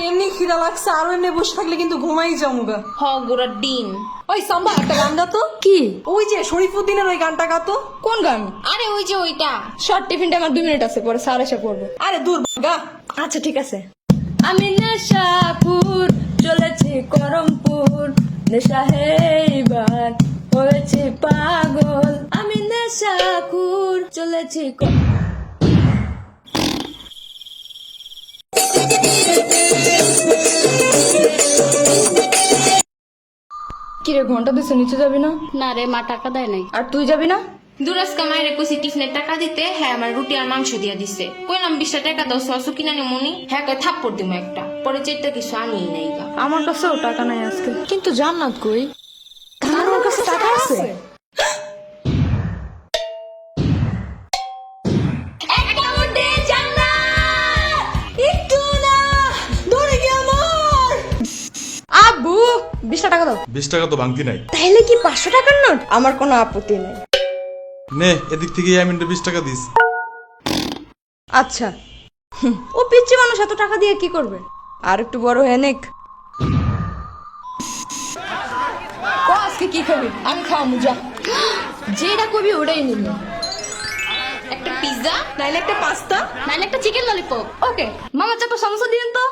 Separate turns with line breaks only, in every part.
এমনি খিদা লাগছে, আরো এমনি বসে থাকলে কিন্তু ঘুমাই যামুগা।
হ গোড়া ডিম।
ওই সাম্বা একটা গান গাতো।
কি?
ওই যে শরীফুদ্দিনের ওই গানটা গাতো।
কোন গান?
আরে ওই যে ওইটা।
শর্ট টিফিনটা আমার 2 মিনিট আছে, পরে স্যার এসে পড়বে।
আরে দূর গা।
আচ্ছা ঠিক আছে। আমি নেশাপুর চলেছি করমপুর, নেশা হেইবার হয়েছে পাগল। আমি নেশাপুর চলেছি কিরে ঘন্টা দিছে, নিচে যাবি না?
না রে, মা টাকা দেয় নাই।
আর তুই যাবি না?
দুরাজকা মায়ের কইছি টিফিনের টাকা দিতে, হ্যাঁ আমার রুটি আর মাংস দিয়া দিছে। কইলাম 20 টাকা দাও, সসু কিনা নি মনি, হ্যাঁ কই থাপ্পড় দিমু একটা। পরে চেটটা কিছু আনিই নাই গা।
আমার কাছেও টাকা নাই আজকে। কিন্তু জান্নাত কই? কারোর কাছে টাকা আছে? আব্বু 20 টাকা দাও।
20 টাকা তো ভাঙতি নাই।
তাহলে কি 500 টাকার নোট? আমার কোনো আপত্তি নেই।
নে এদিক থেকে ইয়ামিনটা 20 টাকা দিস।
আচ্ছা। ও পিচ্চি মানুষ, এত টাকা দিয়ে কি করবে? আর একটু বড় হয়ে নেক। ও আজকে কি খাবি? আমি খাওয়াবো, যা। যেটা কবি ওটাই নিবি।
একটা পিজ্জা
নাইলে একটা পাস্তা।
নাইলে একটা চিকেন ললিপপ।
ওকে মামা, চাপা সমস্যা দিন তো।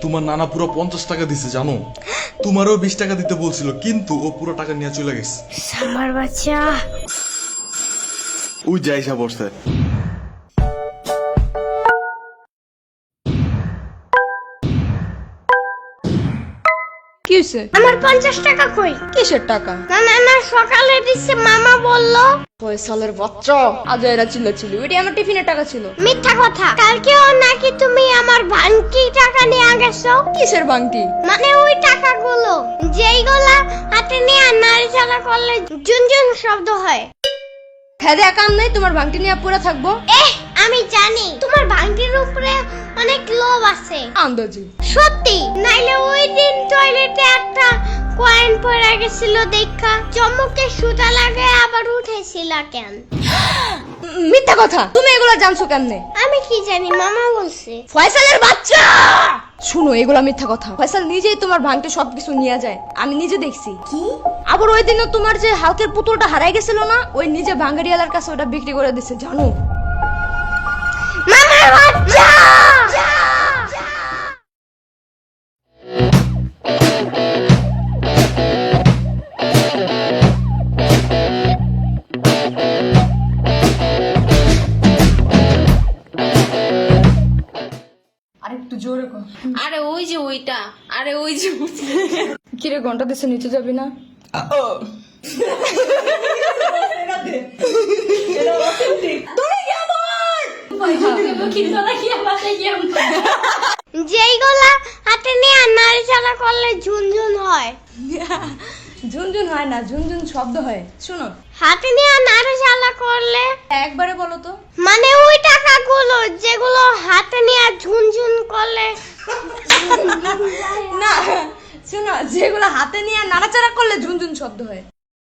তোমার নানা পুরো 50 টাকা দিছে জানো। তোমারও 20 টাকা দিতে বলছিল, কিন্তু ও পুরো টাকা নিয়ে চলে গেছে।
আমার বাচ্চা
ওই যাইসা বসছে।
কি হয়েছে?
আমার 50 টাকা কই?
কিসের টাকা?
না না না, সকালে দিচ্ছে, মামা বললো।
ফয়সালের বাচ্চা, আজ এরা চিল্লাচিল্লি। ওইটা আমার টিফিনের টাকা ছিল।
মিথ্যা কথা। কালকেও নাকি তুমি আমার ভাঙতি টাকা নিয়ে গেছো।
কিসের বাংটি?
মানে ওই টাকাগুলো যেইগুলা হাতে নিয়ে নাড়াচাড়া করলে ঝুনঝুন শব্দ হয়।
খেদে কাম নেই, তোমার বাংটি নিয়ে পড়ে থাকবো।
আমি জানি তোমার ভাঙতির উপরে অনেক লোভ আছে।
আন্দাজি।
সত্যি, নাইলে ওই দিন টয়লেটে একটা কয়েন পড়ে গেছিল দেখা চমকে সুতা লাগে আবার উঠেছিল কেন?
মিথ্যা কথা। তুমি এগুলা জানছো কেমনে?
আমি কি জানি, মামা বলছে।
ফয়সালের বাচ্চা, শুনো এগুলা মিথ্যা কথা। ফয়সাল নিজেই তোমার ভাঙতে সবকিছু নিয়ে যায়, আমি নিজে দেখছি। কি? আবার ওই দিনও তোমার যে হালকের পুতুলটা হারাই গেছিল না, ওই নিজে ভাঙ্গারিয়ালার কাছে ওটা বিক্রি করে দিছে, জানো?
মামার বাচ্চা!
আরেকটু জোরে কর।
আরে ওই যে ওইটা। আরে ওই যে
কিরে ঘন্টা দিছে, নিচে যাবি না?
যেইগুলা হাতে নিয়ে নাড়াচাড়া করলে ঝুনঝুন হয়।
ঝুনঝুন হয় না, ঝুনঝুন শব্দ হয়। শুনো,
হাতে নিয়ে নাড়াচাড়া করলে
একবারে বলো তো।
মানে ওই টাকাগুলো যেগুলো হাতে নিয়ে ঝুনঝুন করলে।
না, শোনো, যেগুলো হাতে নিয়ে নাড়াচাড়া করলে ঝুনঝুন শব্দ হয়।